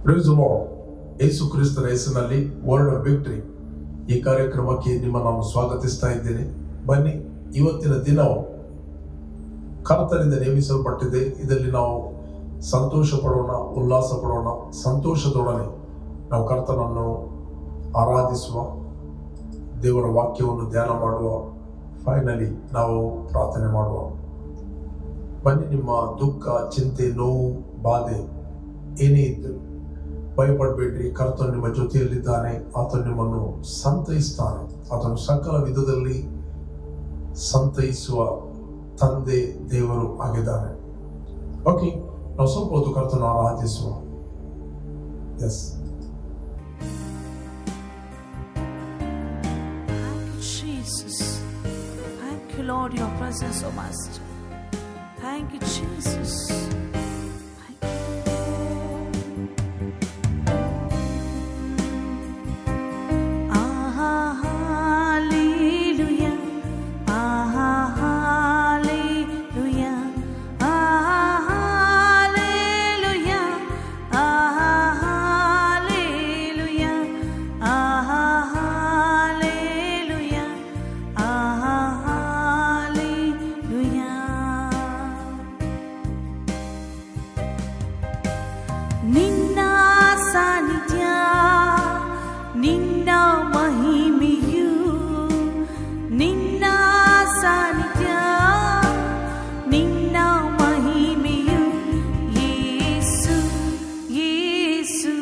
Price the lord. ಯೇಸು ಕ್ರಿಸ್ತನ ಹೆಸರಿನಲ್ಲಿ word of victory ಈ ಕಾರ್ಯಕ್ರಮಕ್ಕೆ ನಾನು ಸ್ವಾಗತಿಸ್ತಾ ಇದ್ದೇನೆ. ಬನ್ನಿ, ಇವತ್ತಿನ ದಿನವು ಕರ್ತನಿಂದ ನೇಮಿಸಲ್ಪಟ್ಟಿದೆ. ಇದರಲ್ಲಿ ನಾವು ಸಂತೋಷ ಪಡೋಣ, ಉಲ್ಲಾಸ ಪಡೋಣ. ಸಂತೋಷದೊಡನೆ ನಾವು ಕರ್ತನನ್ನು ಆರಾಧಿಸುವ, ದೇವರ ವಾಕ್ಯವನ್ನು ಧ್ಯಾನ ಮಾಡುವ, ಫೈನಲಿ ನಾವು ಪ್ರಾರ್ಥನೆ ಮಾಡುವ. ಬನ್ನಿ, ನಿಮ್ಮ ದುಃಖ, ಚಿಂತೆ, ನೋವು, ಬಾಧೆ ಏನೇ ಇದ್ದರೂ ಭಯಪಡಬೇಡ್ರಿ. ಕರ್ತನು ನಿಮ್ಮ ಜೊತೆಯಲ್ಲಿದ್ದಾನೆ. ಆತನು ನಿಮ್ಮನ್ನು ಸಂತೈಸ್ತಾನೆ. ಆತನು ಸಕಲ ವಿಧದಲ್ಲಿ ಸಂತೈಸುವ ತಂದೆ ದೇವರು ಆಗಿದ್ದಾನೆ. ಓಕೆ, ನಾವು ಸ್ವಲ್ಪ ಹೊತ್ತು ಕರ್ತನು ಆರಾಧಿಸುವ. Yes, Jesus. Thank you, Lord, your presence, O Master. Thank you, Jesus. Thank you. Ah, hallelujah. Ah, hallelujah. Ah, hallelujah. Ah, hallelujah. Ah, hallelujah. ನಿನ್ನ ಸಾನ್ನಿಧ್ಯ, ನಿನ್ನ ಮಹಿಮೆಯು, ನಿನ್ನ ಸಾನ್ನಿಧ್ಯ, ನಿನ್ನ ಮಹಿಮೆಯು, ಯೇಸು ಯೇಸು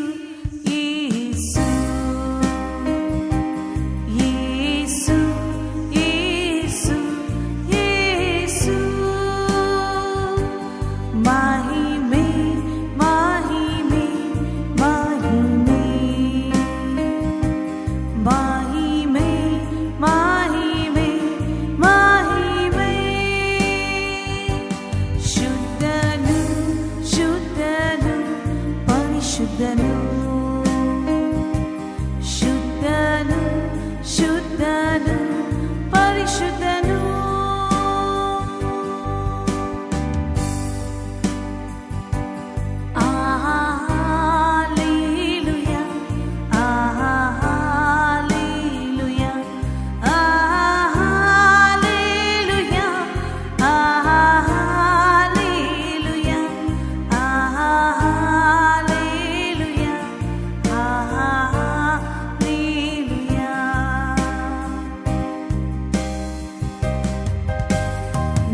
ಯೇಸು ಯೇಸು ಯೇಸು ಯೇಸು. ಮಹಿಮೆ ಮಹಿಮೆ ಮಹಿಮೆ ಮಹಿಮೆ ಮಹಿಮೆ ಮಹಿಮೆ. ಶುದ್ಧನು ಶುದ್ಧನು ಪರಿಶುದ್ಧನು, ಶುದ್ಧನು ಶುದ್ಧನು ಪರಿಶುದ್ಧನು. Hallelujah, hallelujah, hallelujah, hallelujah, hallelujah, hallelujah.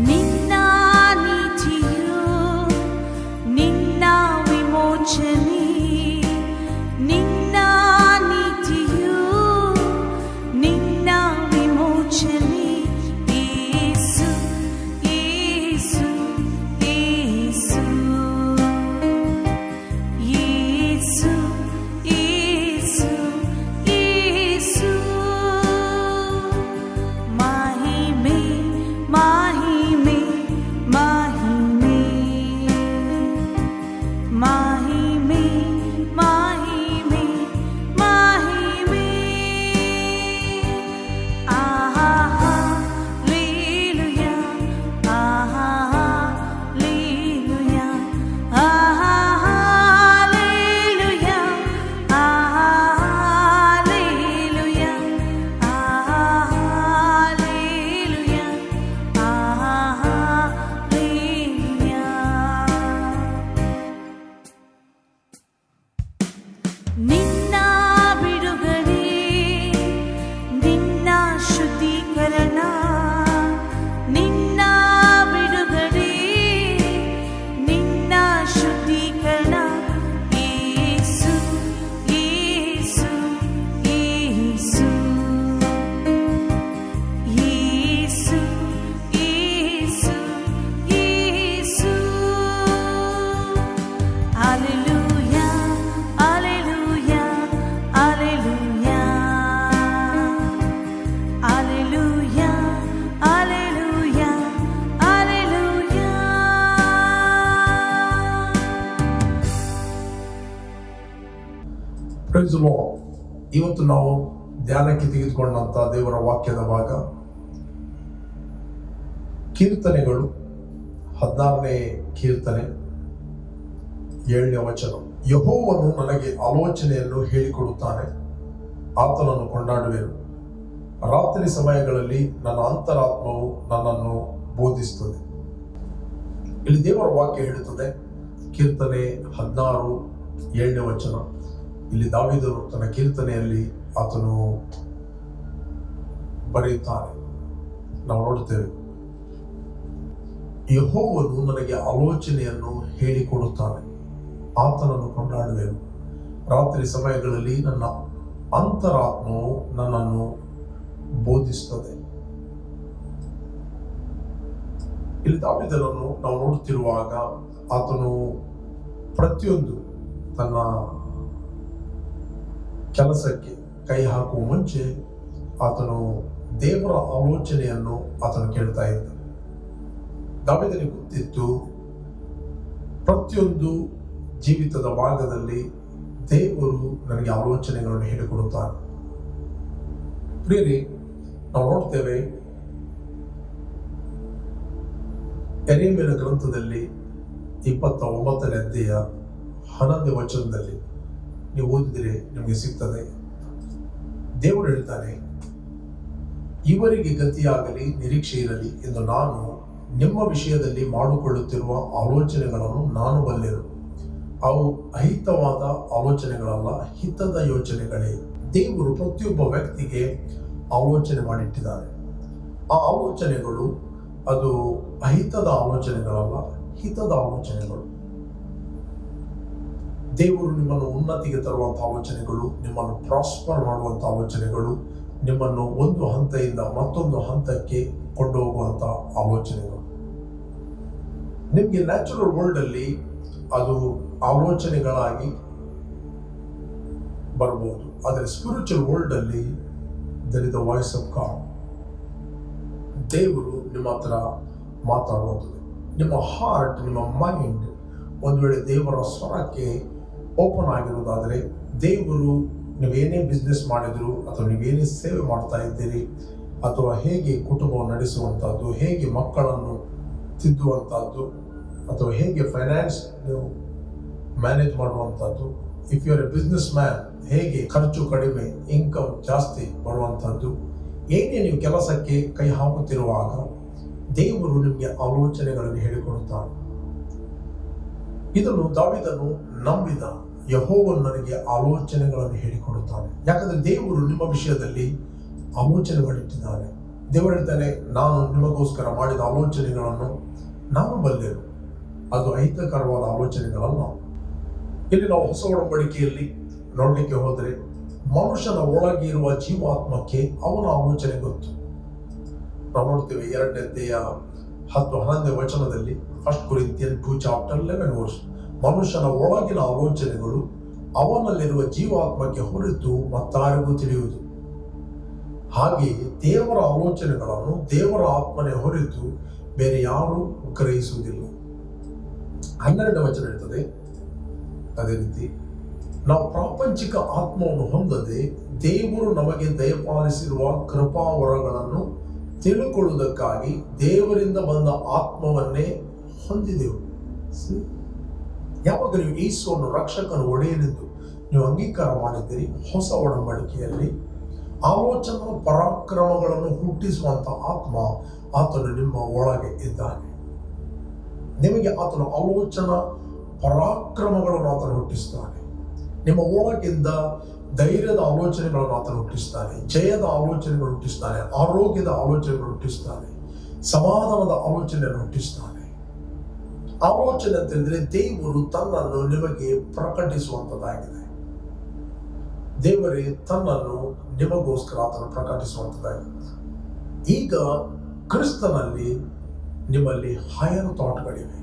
ನಿನ್ನ ನೀತಿಯು, ನಿನ್ನ ವಿಮೋಚನೆ, ನಿನ್ನ ನೀತಿಯು, ನಿನ್ನ ವಿಮೋಚನೆ, ಯೇಸು ಯೇಸು ಯೇಸು ಯೇಸು ಯೇಸು ಯೇಸು. ಮಹಿಮೆ ಮಹಿಮೆ ಮಹಿಮೆ ಮಹಿಮೆ ಮಹಿಮೆ ಮಹಿಮೆ. ಆಹಾ ಹಲ್ಲೆಲೂಯಾ, ಆಹಾ ಹಲ್ಲೆಲೂಯಾ, ಆಹಾ ಹಲ್ಲೆಲೂಯಾ, ಆಹಾ ಹಲ್ಲೆಲೂಯಾ, ಆಹಾ ಹಲ್ಲೆಲೂಯಾ, ಆಹಾ ಹಲ್ಲೆಲೂಯಾ. ನಿನ್ನ ಬಿಡುಗಡೆ, ನಿನ್ನ ಶುದ್ಧೀಕರಣ, ನಿನ್ನ ಬಿಡುಗಡೆ, ನಿನ್ನ ಶುದ್ಧೀಕರಣ, ಯೇಸು ಯೇಸು ಯೇಸು ಯೇಸು ಯೇಸು ಯೇಸು. Hallelujah, hallelujah, hallelujah, hallelujah, hallelujah, hallelujah. Praise the lord. ಇವತ್ತು ನಾವು ಧ್ಯಾನಕ್ಕೆ ತೆಗೆದುಕೊಂಡಂತ ದೇವರ ವಾಕ್ಯದ ಭಾಗ ಕೀರ್ತನೆಗಳು 16ನೇ ಕೀರ್ತನೆ 7ನೇ ವಚನ. ಯೆಹೋವನು ನನಗೆ ಆಲೋಚನೆಯನ್ನು ಹೇಳಿಕೊಡುತ್ತಾನೆ, ಆತನನ್ನು ಕೊಂಡಾಡುವೆನು. ರಾತ್ರಿ ಸಮಯಗಳಲ್ಲಿ ನನ್ನ ಅಂತರಾತ್ಮವು ನನ್ನನ್ನು ಬೋಧಿಸುತ್ತದೆ. ಇಲ್ಲಿ ದೇವರ ವಾಕ್ಯ ಹೇಳುತ್ತದೆ, ಕೀರ್ತನೆ 16:7 ಇಲ್ಲಿ ದಾವೀದನು ತನ್ನ ಕೀರ್ತನೆಯಲ್ಲಿ ಆತನು ಬರೆಯುತ್ತಾನೆ. ನಾವು ನೋಡುತ್ತೇವೆ, ಯೆಹೋವನು ನನಗೆ ಆಲೋಚನೆಯನ್ನು ಹೇಳಿಕೊಡುತ್ತಾನೆ, ಆತನನ್ನು ಕೊಂಡಾಡುವೆನು. ರಾತ್ರಿ ಸಮಯಗಳಲ್ಲಿ ನನ್ನ ಅಂತರಾತ್ಮವು ನನ್ನನ್ನು ಬೋಧಿಸುತ್ತದೆ. ಇಲ್ಲಿ ದಾವೀದನನ್ನು ನಾವು ನೋಡುತ್ತಿರುವಾಗ ಆತನು ಪ್ರತಿಯೊಂದು ತನ್ನ ಕೆಲಸಕ್ಕೆ ಕೈ ಹಾಕುವ ಮುಂಚೆ ಆತನು ದೇವರ ಆಲೋಚನೆಯನ್ನು ಆತನು ಕೇಳ್ತಾ ಇದ್ದ. ದಾವೀದನಿಗೆ ಗೊತ್ತಿತ್ತು, ಪ್ರತಿಯೊಂದು ಜೀವಿತದ ಭಾಗದಲ್ಲಿ ದೇವರು ನನಗೆ ಆಲೋಚನೆಗಳನ್ನು ಹೇಳಿಕೊಡುತ್ತಾನೆ. ಪ್ರಿಯರೇ, ನಾವು ನೋಡ್ತೇವೆ ಯೆರೆಮೀಯನ ಗ್ರಂಥದಲ್ಲಿ 29ನೇ ಅಧ್ಯಾಯ 11 ನೀವು ಓದಿದರೆ ನಿಮಗೆ ಸಿಗ್ತದೆ. ದೇವರು ಹೇಳ್ತಾನೆ, ಇವರಿಗೆ ಗತಿಯಾಗಲಿ, ನಿರೀಕ್ಷೆ ಇರಲಿ ಎಂದು ನಾನು ನಿಮ್ಮ ವಿಷಯದಲ್ಲಿ ಮಾಡಿಕೊಳ್ಳುತ್ತಿರುವ ಆಲೋಚನೆಗಳನ್ನು ನಾನು ಬಲ್ಲೆನು. ಅವು ಅಹಿತವಾದ ಆಲೋಚನೆಗಳಲ್ಲ, ಹಿತದ ಯೋಚನೆಗಳೇ. ದೇವರು ಪ್ರತಿಯೊಬ್ಬ ವ್ಯಕ್ತಿಗೆ ಆಲೋಚನೆ ಮಾಡಿಟ್ಟಿದ್ದಾರೆ. ಆ ಆಲೋಚನೆಗಳು ಅದು ಅಹಿತದ ಆಲೋಚನೆಗಳಲ್ಲ, ಹಿತದ ಆಲೋಚನೆಗಳು. ದೇವರು ನಿಮ್ಮನ್ನು ಉನ್ನತಿಗೆ ತರುವಂಥ ಆಲೋಚನೆಗಳು, ನಿಮ್ಮನ್ನು ಪ್ರಾಸ್ಪರ್ ಮಾಡುವಂಥ ಆಲೋಚನೆಗಳು, ನಿಮ್ಮನ್ನು ಒಂದು ಹಂತದಿಂದ ಮತ್ತೊಂದು ಹಂತಕ್ಕೆ ಕೊಂಡೋಗುವಂಥ ಆಲೋಚನೆಗಳು. ನಿಮಗೆ ನ್ಯಾಚುರಲ್ ವರ್ಲ್ಡ್ ಅಲ್ಲಿ ಅದು ಆಲೋಚನೆಗಳಾಗಿ ಬರಬಹುದು, ಆದರೆ ಸ್ಪಿರಿಚುವಲ್ ವರ್ಲ್ಡ್ ಅಲ್ಲಿ there is the voice of God. ದೇವರು ನಿಮ್ಮ ಹತ್ರ ಮಾತಾಡುವಂಥದ್ದು. ನಿಮ್ಮ ಹಾರ್ಟ್, ನಿಮ್ಮ ಮೈಂಡ್ ಒಂದು ವೇಳೆ ದೇವರ ಸ್ವರಕ್ಕೆ ಓಪನ್ ಆಗಿರುವುದಾದರೆ, ದೇವರು ನೀವೇನೇ ಬಿಸ್ನೆಸ್ ಮಾಡಿದ್ರು ಅಥವಾ ನೀವೇನೇ ಸೇವೆ ಮಾಡ್ತಾ ಇದ್ದೀರಿ, ಅಥವಾ ಹೇಗೆ ಕುಟುಂಬವನ್ನು ನಡೆಸುವಂಥದ್ದು, ಹೇಗೆ ಮಕ್ಕಳನ್ನು ತಿದ್ದುವಂಥದ್ದು, ಅಥವಾ ಹೇಗೆ ಫೈನಾನ್ಸ್ ನೀವು ಮ್ಯಾನೇಜ್ ಮಾಡುವಂಥದ್ದು, if you are a business man ಹೇಗೆ ಖರ್ಚು ಕಡಿಮೆ, ಇನ್ಕಮ್ ಜಾಸ್ತಿ ಬರುವಂಥದ್ದು, ಏನೇ ನೀವು ಕೆಲಸಕ್ಕೆ ಕೈ ಹಾಕುತ್ತಿರುವಾಗ ದೇವರು ನಿಮಗೆ ಆಲೋಚನೆಗಳನ್ನು ಹೇಳಿಕೊಡುತ್ತಾನೆ. ಇದನ್ನು ದಾವೀದನು ನಂಬಿದ. ಯೆಹೋವನು ನನಗೆ ಆಲೋಚನೆಗಳನ್ನು ಹೇಳಿಕೊಡುತ್ತಾನೆ. ಯಾಕಂದ್ರೆ ದೇವರು ನಿಮ್ಮ ವಿಷಯದಲ್ಲಿ ಆಲೋಚನೆ ಮಾಡಿಟ್ಟಿದ್ದಾನೆ. ದೇವರು ಹೇಳ್ತಾನೆ, ನಾನು ನಿಮಗೋಸ್ಕರ ಮಾಡಿದ ಆಲೋಚನೆಗಳನ್ನು ನಾನು ಬಲ್ಲೆನು, ಅದು ಅಹಿತಕರವಾದ ಆಲೋಚನೆಗಳಲ್ಲ. ಇಲ್ಲಿ ನಾವು ಹೊಸ ಒಡಂಬಡಿಕೆಯಲ್ಲಿ ನೋಡಲಿಕ್ಕೆ ಹೋದರೆ, ಮನುಷ್ಯನ ಒಳಗೆ ಇರುವ ಜೀವಾತ್ಮಕ್ಕೆ ಅವನ ಆಲೋಚನೆ ಗೊತ್ತು. ನಾವು ನೋಡ್ತೇವೆ 2ನೇ ಅಧ್ಯಾಯ 10-11 1 Corinthians 2:11 ಮನುಷ್ಯನ ಒಳಗಿನ ಆಲೋಚನೆಗಳು ಅವನಲ್ಲಿರುವ ಜೀವಾತ್ಮಕ್ಕೆ ಹೊರತು ಮತ್ತಾರಿಗೂ ತಿಳಿಯುವುದು. ಹಾಗೆಯೇ ದೇವರ ಆಲೋಚನೆಗಳನ್ನು ದೇವರ ಆತ್ಮನೆ ಹೊರತು ಬೇರೆ ಯಾರೂ ಗ್ರಹಿಸುವುದಿಲ್ಲ. 12 ಹೇಳ್ತದೆ, ಅದೇ ರೀತಿ ನಾವು ಪ್ರಾಪಂಚಿಕ ಆತ್ಮವನ್ನು ಹೊಂದದೆ ದೇವರು ನಮಗೆ ದಯಪಾಲಿಸಿರುವ ಕೃಪಾವರಗಳನ್ನು ತಿಳಿದುಕೊಳ್ಳುವುದಕ್ಕಾಗಿ ದೇವರಿಂದ ಬಂದ ಆತ್ಮವನ್ನೇ ಹೊಂದಿದೆವು. ಯಾವಾಗ ನೀವು ಯೇಸುವನ್ನು ರಕ್ಷಕನ ಒಡೆಯನೆಂದು ನೀವು ಅಂಗೀಕಾರ ಮಾಡಿದ್ದೀರಿ, ಹೊಸ ಒಡಂಬಡಿಕೆಯಲ್ಲಿ ಆಲೋಚನಾ ಪರಾಕ್ರಮಗಳನ್ನು ಹುಟ್ಟಿಸುವಂತ ಆತ್ಮ ಆತನು ನಿಮ್ಮ ಒಳಗೆ ಇದ್ದಾನೆ. ನಿಮಗೆ ಆತನ ಆಲೋಚನಾ ಪರಾಕ್ರಮಗಳನ್ನು ಆತನು ಹುಟ್ಟಿಸ್ತಾನೆ. ನಿಮ್ಮ ಒಳಗಿಂದ ಧೈರ್ಯದ ಆಲೋಚನೆಗಳನ್ನು ಆತನು ಹುಟ್ಟಿಸ್ತಾನೆ, ಜಯದ ಆಲೋಚನೆಗಳು ಹುಟ್ಟಿಸ್ತಾನೆ, ಆರೋಗ್ಯದ ಆಲೋಚನೆಗಳು ಹುಟ್ಟಿಸ್ತಾನೆ, ಸಮಾಧಾನದ ಆಲೋಚನೆಯನ್ನು ಹುಟ್ಟಿಸ್ತಾನೆ. ಆಲೋಚನೆ ಅಂತ ಹೇಳಿದ್ರೆ ದೇವರು ತನ್ನನ್ನು ನಿಮಗೆ ಪ್ರಕಟಿಸುವಂಥದ್ದಾಗಿದೆ. ದೇವರೇ ತನ್ನನ್ನು ನಿಮಗೋಸ್ಕರ ಆತನು ಪ್ರಕಟಿಸುವಂಥದ್ದಾಗಿದೆ. ಈಗ ಕ್ರಿಸ್ತನಲ್ಲಿ ನಿಮ್ಮಲ್ಲಿ ಹೈಯರ್ ಥಾಟ್ಗಳಿವೆ.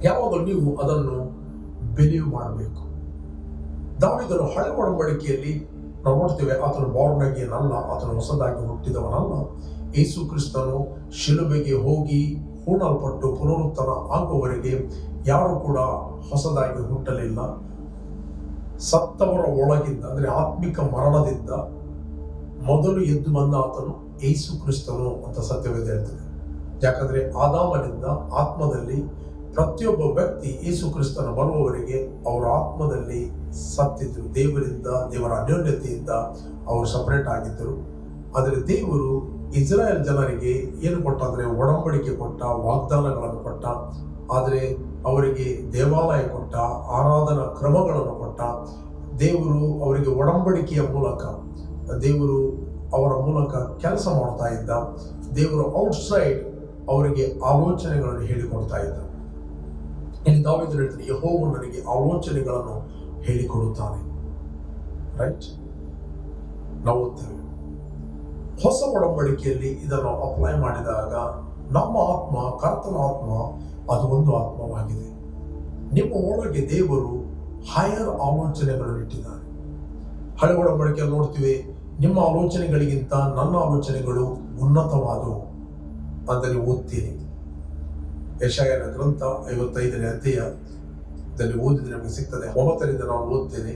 ಯಾವಾಗಲೂ ನೀವು ಅದನ್ನು ಬಿಲೀವ್ ಮಾಡಬೇಕು. ದಾವೀದನು ಹಳೆ ಒಡಂಬಡಿಕೆಯಲ್ಲಿ ನಾವು ನೋಡ್ತೇವೆ, ಆತನು ಬಾರ್ನ್ ಅಗೇನ್ ಅಲ್ಲ, ಆತನು ಹೊಸದಾಗಿ ಹುಟ್ಟಿದವನಲ್ಲ. ಯೇಸು ಕ್ರಿಸ್ತನು ಶಿಲುಬೆಗೆ ಹೋಗಿ ಹೂಣಲ್ಪಟ್ಟು ಪುನರುತ್ಥಾನ ಆಗುವವರೆಗೆ ಯಾರು ಕೂಡ ಹೊಸದಾಗಿ ಹುಟ್ಟಲಿಲ್ಲ. ಸತ್ತವರ ಒಳಗಿಂದ ಅಂದರೆ ಆತ್ಮಿಕ ಮರಣದಿಂದ ಮೊದಲು ಎದ್ದು ಬಂದ ಆತನು ಯೇಸು ಕ್ರಿಸ್ತನು ಅಂತ ಸತ್ಯವೇದ ಹೇಳ್ತದೆ. ಯಾಕಂದ್ರೆ ಆದಾಮನಿಂದ ಆತ್ಮದಲ್ಲಿ ಪ್ರತಿಯೊಬ್ಬ ವ್ಯಕ್ತಿ ಯೇಸು ಕ್ರಿಸ್ತನ ಬರುವವರೆಗೆ ಅವರ ಆತ್ಮದಲ್ಲಿ ಸತ್ತಿದ್ರು. ದೇವರಿಂದ, ದೇವರ ಅನ್ಯೋನ್ಯತೆಯಿಂದ ಅವರು ಸಪರೇಟ್ ಆಗಿದ್ದರು. ಆದರೆ ದೇವರು ಇಸ್ರಾಯೇಲ್ ಜನರಿಗೆ ಏನು ಕೊಟ್ಟ ಅಂದರೆ ಒಡಂಬಡಿಕೆ ಕೊಟ್ಟ, ವಾಗ್ದಾನಗಳನ್ನು ಕೊಟ್ಟ. ಆದರೆ ಅವರಿಗೆ ದೇವಾಲಯ ಕೊಟ್ಟ, ಆರಾಧನಾ ಕ್ರಮಗಳನ್ನು ಕೊಟ್ಟ. ದೇವರು ಅವರಿಗೆ ಒಡಂಬಡಿಕೆಯ ಮೂಲಕ ದೇವರು ಅವರ ಮೂಲಕ ಕೆಲಸ ಮಾಡ್ತಾ ಇದ್ದ. ದೇವರು ಔಟ್ಸೈಡ್ ಅವರಿಗೆ ಆಲೋಚನೆಗಳನ್ನು ಹೇಳಿಕೊಡ್ತಾ ಇದ್ದ. ಇಲ್ಲಿ ದಾವೀದನು ಹೇಳ್ತಾನೆ, ಯೆಹೋವನು ನನಗೆ ಆಲೋಚನೆಗಳನ್ನು ಹೇಳಿಕೊಡುತ್ತಾನೆ. ರೈಟ್, ನಾವು ಓದ್ತೇವೆ. ಹೊಸ ಒಡಂಬಡಿಕೆಯಲ್ಲಿ ಇದನ್ನು ಅಪ್ಲೈ ಮಾಡಿದಾಗ ನಮ್ಮ ಆತ್ಮ, ಕರ್ತನ ಆತ್ಮ, ಅದು ಒಂದು ಆತ್ಮವಾಗಿದೆ. ನಿಮ್ಮ ಒಳಗೆ ದೇವರು ಹೈಯರ್ ಆಲೋಚನೆಗಳನ್ನು ಇಟ್ಟಿದ್ದಾನೆ. ಹಳೆ ಒಡಂಬಡಿಕೆಯಲ್ಲಿ ನೋಡ್ತೀವಿ, ನಿಮ್ಮ ಆಲೋಚನೆಗಳಿಗಿಂತ ನನ್ನ ಆಲೋಚನೆಗಳು ಉನ್ನತವಾದವು ಅಂತ ನೀವು ಓದ್ತೀರಿ. ಯೆಶಾಯನ ಗ್ರಂಥ 55ನೇ ಅಧ್ಯಾಯದಲ್ಲಿ ಓದಿದ್ರೆ ನಮಗೆ ಸಿಗ್ತದೆ. 9ರಿಂದ ನಾನು ಓದ್ತೇನೆ.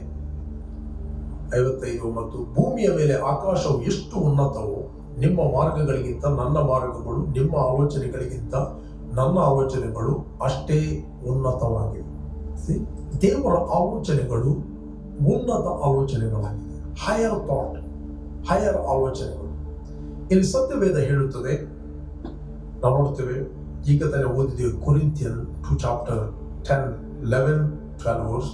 55:9. ಭೂಮಿಯ ಮೇಲೆ ಆಕಾಶವು ಎಷ್ಟು ಉನ್ನತವೋ ನಿಮ್ಮ ಮಾರ್ಗಗಳಿಗಿಂತ ನನ್ನ ಮಾರ್ಗಗಳು, ನಿಮ್ಮ ಆಲೋಚನೆಗಳಿಗಿಂತ ನನ್ನ ಆಲೋಚನೆಗಳು ಅಷ್ಟೇ ಉನ್ನತವಾಗಿವೆ. ದೇವರ ಆಲೋಚನೆಗಳು ಉನ್ನತ ಆಲೋಚನೆಗಳಾಗಿದೆ. ಹೈಯರ್ ಥಾಟ್, ಹೈಯರ್ ಆಲೋಚನೆಗಳು. ಇಲ್ಲಿ ಸತ್ಯವೇದ ಹೇಳುತ್ತದೆ, ನಾವು ನೋಡ್ತೇವೆ. ಈಗ ತಾನೇ ಓದಿದ್ದೇವೆ ಕೊರಿಂಥಿಯನ್ 2 chapter 10, 11, 12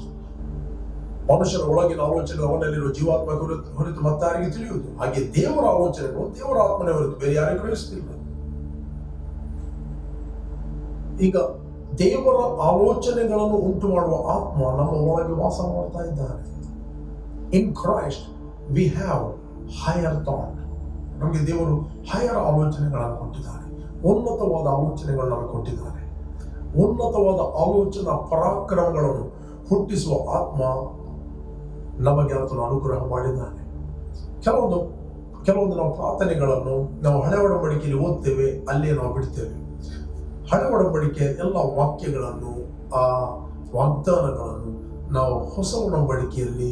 ಮನುಷ್ಯನ ಒಳಗಿನ ಆಲೋಚನೆ ಅವನಲ್ಲಿರುವ ಜೀವಾತ್ಮ ಹೊರತು ಮತ್ತಾರಿಗೆ ತಿಳಿಯುವುದು. ಹಾಗೆ ದೇವರ ಆಲೋಚನೆಗಳು ದೇವರ ಆತ್ಮನೇ ಹೊರತು ಬೇರೆ ಯಾರಿಗೂ ಗ್ರಹಿಸುತ್ತಿಲ್ಲ. ಈಗ ದೇವರ ಆಲೋಚನೆಗಳನ್ನು ಉಂಟು ಮಾಡುವ ಆತ್ಮ ನಮ್ಮ ಒಳಗೆ ವಾಸ ಮಾಡ್ತಾ ಇದ್ದಾನೆ. ಇನ್ Christ we have higher thought. ನಮಗೆ ದೇವರು ಹೈಯರ್ ಆಲೋಚನೆಗಳನ್ನು ಕೊಟ್ಟಿದ್ದಾನೆ. ಉನ್ನತವಾದ ಆಲೋಚನೆಗಳನ್ನು ನಮಗೆ ಕೊಟ್ಟಿದ್ದಾನೆ. ಉನ್ನತವಾದ ಆಲೋಚನಾ ಪರಾಕ್ರಮಗಳನ್ನು ಹುಟ್ಟಿಸುವ ಆತ್ಮ ನಮಗೆ ಆತನು ಅನುಗ್ರಹ ಮಾಡಿದ್ದಾನೆ. ಕೆಲವೊಂದು ನಾವು ಪ್ರಾರ್ಥನೆಗಳನ್ನು ನಾವು ಹಳೆ ಒಡಂಬಡಿಕೆಯಲ್ಲಿ ಓದ್ತೇವೆ, ಅಲ್ಲೇ ನಾವು ಬಿಡ್ತೇವೆ. ಹಳೆ ಒಡಂಬಡಿಕೆ ಎಲ್ಲ ವಾಕ್ಯಗಳನ್ನು, ಆ ವಾಗ್ದಾನಗಳನ್ನು ನಾವು ಹೊಸ ಒಡಂಬಡಿಕೆಯಲ್ಲಿ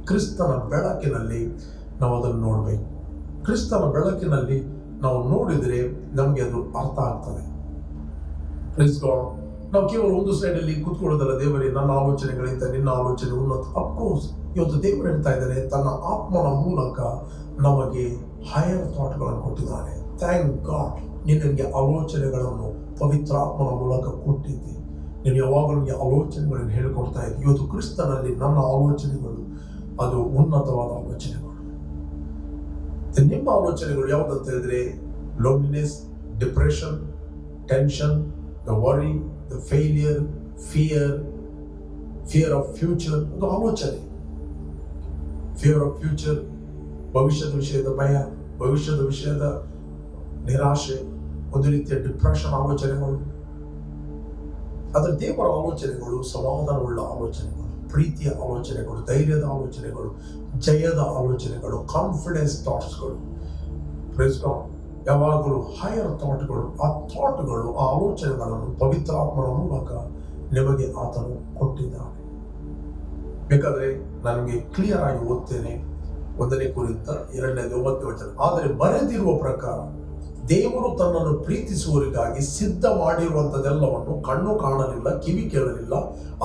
ಕ್ರಿಸ್ತನ ಬೆಳಕಿನಲ್ಲಿ ನಾವು ಅದನ್ನು ನೋಡಬೇಕು. ಕ್ರಿಸ್ತನ ಬೆಳಕಿನಲ್ಲಿ ನಾವು ನೋಡಿದರೆ ನಮಗೆ ಅದು ಅರ್ಥ ಆಗ್ತದೆ. Praise God. ನಾವು ಕೇವಲ ಒಂದು ಸೈಡಲ್ಲಿ ಕೂತ್ಕೊಳ್ಳೋದಲ್ಲ, ದೇವರೇ ನನ್ನ ಆಲೋಚನೆಗಳಿಂದ ನಿನ್ನ ಆಲೋಚನೆ ಉನ್ನತ. ಅಫ್ಕೋರ್ಸ್ ಇವತ್ತು ದೇವರು ಹೇಳ್ತಾ ಇದ್ದಾನೆ, ತನ್ನ ಆತ್ಮನ ಮೂಲಕ ನಮಗೆ ಹೈಯರ್ ಥಾಟ್ಗಳನ್ನು ಕೊಟ್ಟಿದ್ದಾನೆ. Thank god. ನಿನಗೆ ಆಲೋಚನೆಗಳನ್ನು ಪವಿತ್ರಾತ್ಮನ ಮೂಲಕ ಕೊಟ್ಟಿದ್ದೆ. ನೀನು ಯಾವಾಗಲೂ ನನಗೆ ಆಲೋಚನೆಗಳನ್ನು ಹೇಳಿಕೊಡ್ತಾ ಇದ್ದೆ. ಇವತ್ತು ಕ್ರಿಸ್ತನಲ್ಲಿ ನನ್ನ ಆಲೋಚನೆಗಳು ಅದು ಉನ್ನತವಾದ ಆಲೋಚನೆಗಳು. ನಿಮ್ಮ ಆಲೋಚನೆಗಳು ಯಾವುದಂತ ಹೇಳಿದ್ರೆ, loneliness, depression, tension, the worry, the failure, fear of future. ಒಂದು ಆಲೋಚನೆ. ಫಿಯರ್ ಆಫ್ ಫ್ಯೂಚರ್, ಭವಿಷ್ಯದ ವಿಷಯದ ಭಯ, ಭವಿಷ್ಯದ ವಿಷಯದ ನಿರಾಶೆ, ಒಂದು ರೀತಿಯ ಡಿಪ್ರೆಷನ್ ಆಲೋಚನೆಗಳು. ಅದರ ದೇವರ ಆಲೋಚನೆಗಳು ಸಮಾಧಾನವುಳ್ಳ ಆಲೋಚನೆಗಳು, ಪ್ರೀತಿಯ ಆಲೋಚನೆಗಳು, ಧೈರ್ಯದ ಆಲೋಚನೆಗಳು, ಜಯದ ಆಲೋಚನೆಗಳು, ಕಾನ್ಫಿಡೆನ್ಸ್ ಥಾಟ್ಸ್ಗಳು. Praise God. ಯಾವಾಗಲೂ ಹೈಯರ್ ಥಾಟ್ಗಳು. ಆ ಥಾಟ್ಗಳು, ಆ ಆಲೋಚನೆಗಳನ್ನು ಪವಿತ್ರಾತ್ಮನ ಮೂಲಕ ನಿಮಗೆ ಆತನು ಕೊಟ್ಟಿದ್ದಾನೆ. ಬೇಕಾದರೆ ನನಗೆ ಕ್ಲಿಯರ್ ಆಗಿ ಓದ್ತೇನೆ. 1 ಕೊರಿಂಥ 2:9. ಆದರೆ ಬರೆದಿರುವ ಪ್ರಕಾರ ದೇವರು ತನ್ನನ್ನು ಪ್ರೀತಿಸುವವರಿಗಾಗಿ ಸಿದ್ಧ ಮಾಡಿರುವಂಥದ್ದೆಲ್ಲವನ್ನು ಕಣ್ಣು ಕಾಣಲಿಲ್ಲ, ಕಿವಿ ಕೇಳಲಿಲ್ಲ,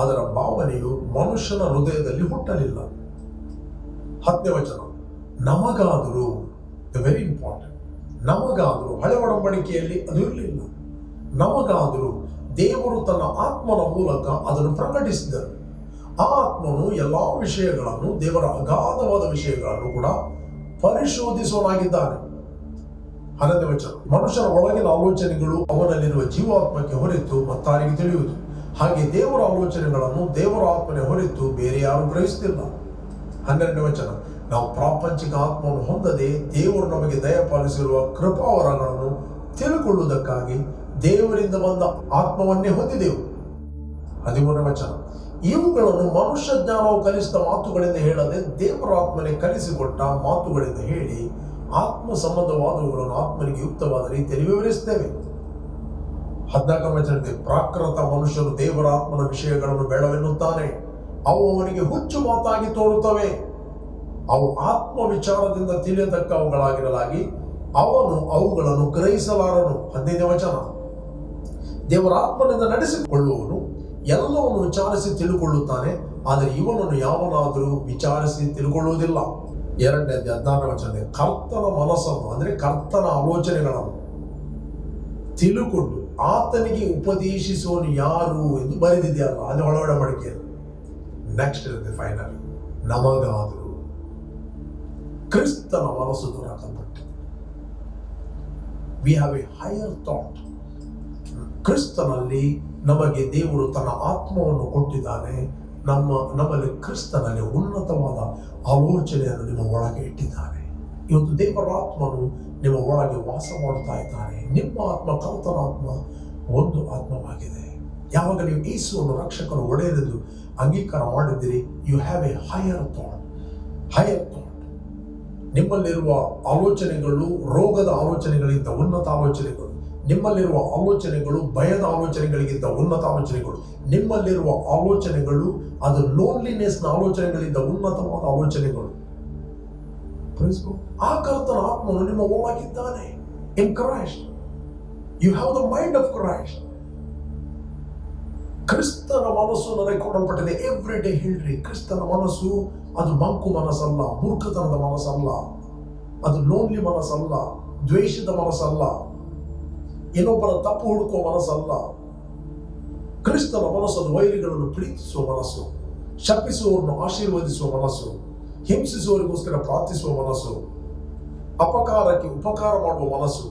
ಅದರ ಭಾವನೆಯು ಮನುಷ್ಯನ ಹೃದಯದಲ್ಲಿ ಹುಟ್ಟಲಿಲ್ಲ. 10 ನಮಗಾದರೂ, ವೆರಿ ಇಂಪಾರ್ಟೆಂಟ್, ನಮಗಾದರೂ, ಹಳೆ ಒಡಂಬಡಿಕೆಯಲ್ಲಿ ಅದು ಇರಲಿಲ್ಲ. ನಮಗಾದರೂ ದೇವರು ತನ್ನ ಆತ್ಮನ ಮೂಲಕ ಅದನ್ನು ಪ್ರಕಟಿಸಿದರು. ಆ ಆತ್ಮನು ಎಲ್ಲ ವಿಷಯಗಳನ್ನು, ದೇವರ ಅಗಾಧವಾದ ವಿಷಯಗಳನ್ನು ಕೂಡ ಪರಿಶೋಧಿಸುವನಾಗಿದ್ದಾನೆ. 11 ಮನುಷ್ಯನ ಒಳಗಿನ ಆಲೋಚನೆಗಳು ಅವನಲ್ಲಿರುವ ಜೀವಾತ್ಮಕ್ಕೆ ಹೊರತು ಮತ್ತಾರಿಗೆ ತಿಳಿಯುವುದು. ಹಾಗೆ ದೇವರ ಆಲೋಚನೆಗಳನ್ನು ದೇವರ ಆತ್ಮನೆ ಹೊರತು ಬೇರೆ ಯಾರು ಗ್ರಹಿಸುತ್ತಿಲ್ಲ. 12 ನಾವು ಪ್ರಾಪಂಚಿಕ ಆತ್ಮವನ್ನು ಹೊಂದದೆ ದೇವರು ನಮಗೆ ದಯಪಾಲಿಸಿರುವ ಕೃಪಾವರಗಳನ್ನು ತಿಳ್ಕೊಳ್ಳುವುದಕ್ಕಾಗಿ ದೇವರಿಂದ ಬಂದ ಆತ್ಮವನ್ನೇ ಹೊಂದಿದೆವು. 13 ಇವುಗಳನ್ನು ಮನುಷ್ಯ ಜ್ಞಾನವು ಕಲಿಸಿದ ಮಾತುಗಳಿಂದ ಹೇಳದೆ ದೇವರ ಆತ್ಮನೆ ಕಲಿಸಿಕೊಟ್ಟ ಮಾತುಗಳಿಂದ ಹೇಳಿ ಆತ್ಮ ಸಂಬಂಧವಾದವುಗಳನ್ನು ಆತ್ಮನಿಗೆ ಯುಕ್ತವಾದ ರೀತಿಯಲ್ಲಿ ವಿವರಿಸುತ್ತೇವೆ. 14 ಪ್ರಾಕೃತ ಮನುಷ್ಯನು ದೇವರ ಆತ್ಮನ ವಿಷಯಗಳನ್ನು ಬೇಡವೆನ್ನುತ್ತಾನೆ. ಅವು ಅವನಿಗೆ ಹುಚ್ಚು ಮಾತಾಗಿ ತೋರುತ್ತವೆ. ಅವು ಆತ್ಮ ವಿಚಾರದಿಂದ ತಿಳಿಯತಕ್ಕವುಗಳಾಗಿರಲಾಗಿ ಅವನು ಅವುಗಳನ್ನು ಗ್ರಹಿಸಲಾರನು. 15 ದೇವರ ಆತ್ಮನಿಂದ ನಡೆಸಿಕೊಳ್ಳುವವನು ಎಲ್ಲವನ್ನು ವಿಚಾರಿಸಿ ತಿಳುಕೊಳ್ಳುತ್ತಾನೆ, ಆದರೆ ಇವನನ್ನು ಯಾವನಾದರೂ ವಿಚಾರಿಸಿ ತಿಳುಕೊಳ್ಳುವುದಿಲ್ಲ. 2ನೇ 16ನೇ ವಚನ, ಕರ್ತನ ಮನಸ್ಸನ್ನು ಅಂದ್ರೆ ಕರ್ತನ ಆಲೋಚನೆಗಳನ್ನು ತಿಳುಕೊಂಡು ಆತನಿಗೆ ಉಪದೇಶಿಸುವನು ಯಾರು ಎಂದು ಬರೆದಿದೆಯಲ್ಲ, ಅದು ಒಳಗಡೆ ಮಡಿಕೆ. ನೆಕ್ಸ್ಟ್ ಇರುತ್ತೆ ಫೈನಲ್, ನಮಗಾದರೂ ಕ್ರಿಸ್ತನ ಮನಸ್ಸು ದೊರಕಲ್ಪಟ್ಟಿದೆ. We have a higher thought. ಕ್ರಿಸ್ತನಲ್ಲಿ ನಮಗೆ ದೇವರು ತನ್ನ ಆತ್ಮವನ್ನು ಕೊಟ್ಟಿದ್ದಾನೆ. ನಮ್ಮಲ್ಲಿ ಕ್ರಿಸ್ತನಲ್ಲಿ ಉನ್ನತವಾದ ಆಲೋಚನೆಯನ್ನು ನಿಮ್ಮ ಒಳಗೆ ಇಟ್ಟಿದ್ದಾನೆ. ಇವತ್ತು ದೇವರ ಆತ್ಮನು ನಿಮ್ಮ ಒಳಗೆ ವಾಸ ಮಾಡ್ತಾ ಇದ್ದಾನೆ. ನಿಮ್ಮ ಆತ್ಮ ಕರ್ತನ ಆತ್ಮ ಒಂದು ಆತ್ಮವಾಗಿದೆ. ಯಾವಾಗ ನೀವು ಯೇಸುವನ್ನು ರಕ್ಷಕರು ಒಡೆಯಲೆಂದು ಅಂಗೀಕಾರ ಮಾಡಿದ್ದೀರಿ, you have a higher thought. Higher thought. ನಿಮ್ಮಲ್ಲಿರುವ ಆಲೋಚನೆಗಳು ರೋಗದ ಆಲೋಚನೆಗಳಿಗಿಂತ ಉನ್ನತ ಆಲೋಚನೆಗಳು. ನಿಮ್ಮಲ್ಲಿರುವ ಆಲೋಚನೆಗಳು ಭಯದ ಆಲೋಚನೆಗಳಿಗಿಂತ ಉನ್ನತ ಆಲೋಚನೆಗಳು. ನಿಮ್ಮಲ್ಲಿರುವ ಆಲೋಚನೆಗಳು ಅದು ಲೋನ್ಲಿನೆಸ್ನ ಆಲೋಚನೆಗಳಿಂದ ಉನ್ನತವಾದ ಆಲೋಚನೆಗಳು. ಆ ಕರ್ತನ ಆತ್ಮನು ನಿಮ್ಮ ಒಳಗಿದ್ದಾನೆ. In Christ you have the mind of Christ. ಕ್ರಿಸ್ತನ ಮನಸ್ಸು ನನಗೆ ಕೊಡಲ್ಪಟ್ಟಿದೆ. ಎವ್ರಿ ಡೇ ಹೇಳ್ರಿ, ಕ್ರಿಸ್ತನ ಮನಸ್ಸು ಅದು ಮಂಕು ಮನಸ್ಸಲ್ಲ, ಮೂರ್ಖತನದ ಮನಸ್ಸಲ್ಲ, ಅದು ಲೋನ್ಲಿ ಮನಸ್ಸಲ್ಲ, ದ್ವೇಷದ ಮನಸ್ಸಲ್ಲ, ಇನ್ನೊಬ್ಬರ ತಪ್ಪು ಹುಡುಕುವ ಮನಸ್ಸಲ್ಲ. ಕ್ರಿಸ್ತನ ಮನಸ್ಸು ಅದು ವೈರಿಗಳನ್ನು ಪ್ರೀತಿಸುವ ಮನಸ್ಸು, ಶಪಿಸುವವರನ್ನು ಆಶೀರ್ವದಿಸುವ ಮನಸ್ಸು, ಹಿಂಸಿಸುವವರಿಗೋಸ್ಕರ ಪ್ರಾರ್ಥಿಸುವ ಮನಸ್ಸು, ಅಪಕಾರಕ್ಕೆ ಉಪಕಾರ ಮಾಡುವ ಮನಸ್ಸು.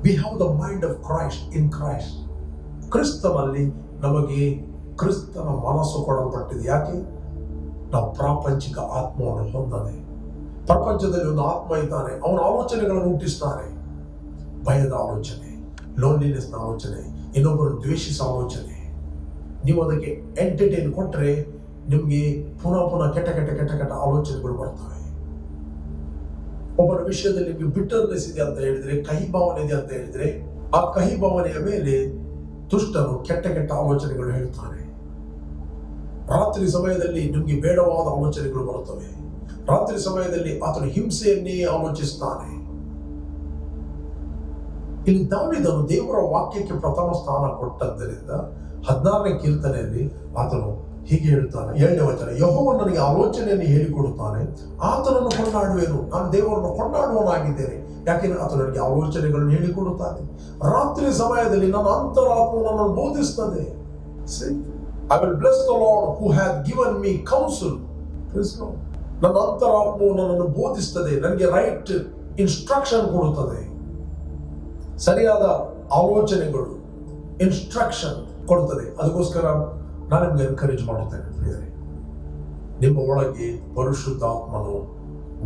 We have the mind of Christ in Christ. ಕ್ರಿಸ್ತನಲ್ಲಿ ನಮಗೆ ಕ್ರಿಸ್ತನ ಮನಸ್ಸು ಕೊಡಲ್ಪಟ್ಟಿದೆ. ಯಾಕೆ? ನಾವು ಪ್ರಾಪಂಚಿಕ ಆತ್ಮವನ್ನು ಹೊಂದದೆ. ಪ್ರಪಂಚದಲ್ಲಿ ಒಂದು ಆತ್ಮ ಇದ್ದಾನೆ, ಅವನ ಆಲೋಚನೆಗಳನ್ನು ಹುಟ್ಟಿಸ್ತಾನೆ. ಭಯದ ಆಲೋಚನೆ, ಲೋನ್ಲಿನೆಸ್ನ ಆಲೋಚನೆ, ಇನ್ನೊಬ್ಬರನ್ನು ದ್ವೇಷಿಸೋ ಆಲೋಚನೆ. ನೀವು ಅದಕ್ಕೆ ಎಂಟರ್ಟೈನ್ ಕೊಟ್ಟರೆ ನಿಮಗೆ ಪುನಃ ಪುನಃ ಕೆಟ್ಟ ಕೆಟ್ಟ ಕೆಟ್ಟ ಕೆಟ್ಟ ಆಲೋಚನೆಗಳು ಬರ್ತವೆ. ಒಬ್ಬರ ವಿಷಯದಲ್ಲಿ ನಿಮಗೆ ಬಿಟ್ಟರ್ನೆಸ್ ಇದೆ ಅಂತ ಹೇಳಿದ್ರೆ, ಕಹಿ ಭಾವನೆ ಇದೆ ಅಂತ ಹೇಳಿದ್ರೆ, ಆ ಕಹಿ ಭಾವನೆಯ ಮೇಲೆ ದುಷ್ಟನು ಕೆಟ್ಟ ಕೆಟ್ಟ ಆಲೋಚನೆಗಳು ಹೇಳ್ತಾನೆ. ರಾತ್ರಿ ಸಮಯದಲ್ಲಿ ನಿಮಗೆ ಬೇಡವಾದ ಆಲೋಚನೆಗಳು ಬರುತ್ತವೆ. ರಾತ್ರಿ ಸಮಯದಲ್ಲಿ ಆತನು ಹಿಂಸೆಯನ್ನೇ ಆಲೋಚಿಸ್ತಾನೆ. ಇಲ್ಲಿ ದಾವೀದನು ದೇವರ ವಾಕ್ಯಕ್ಕೆ ಪ್ರಥಮ ಸ್ಥಾನ ಕೊಟ್ಟದ್ದರಿಂದ 16ನೇ ಕೀರ್ತನೆಯಲ್ಲಿ ಆತನು ಹೀಗೆ ಹೇಳ್ತಾನೆ. 7ನೇ ವಚನ, ಯೆಹೋವನು ನನಗೆ ಆಲೋಚನೆಯನ್ನು ಹೇಳಿಕೊಡುತ್ತಾನೆ, ಆತನನ್ನು ಕೊಂಡಾಡುವೆನು. ನಾನು ದೇವರನ್ನು ಕೊಂಡಾಡುವನಾಗಿದ್ದೇನೆ, ಯಾಕೆಂದ್ರೆ ಆತನು ನನಗೆ ಆಲೋಚನೆಗಳನ್ನು ಹೇಳಿಕೊಡುತ್ತಾನೆ. ರಾತ್ರಿ ಸಮಯದಲ್ಲಿ ನನ್ನ ಅಂತರಾತ್ಮವು ನನ್ನನ್ನು ಬೋಧಿಸ್ತದೆ. I will bless the Lord who hath given me counsel. ನನ್ನ ಅಂತರಾತ್ಮವು ನನ್ನನ್ನು ಬೋಧಿಸ್ತದೆ, ನನಗೆ ರೈಟ್ ಇನ್ಸ್ಟ್ರಕ್ಷನ್ ಕೊಡುತ್ತದೆ. ಸರಿಯಾದ ಆಲೋಚನೆಗಳು ಇನ್ಸ್ಟ್ರಕ್ಷನ್ ಕೊಡುತ್ತದೆ. ಅದಕ್ಕೋಸ್ಕರ ನಾನು ನಿಮ್ಗೆ ಎನ್ಕರೇಜ್ ಮಾಡುತ್ತೇನೆ ಪ್ರಿಯರೇ, ನಿಮ್ಮ ಒಳಗೆ ಪರಿಶುದ್ಧಾತ್ಮನು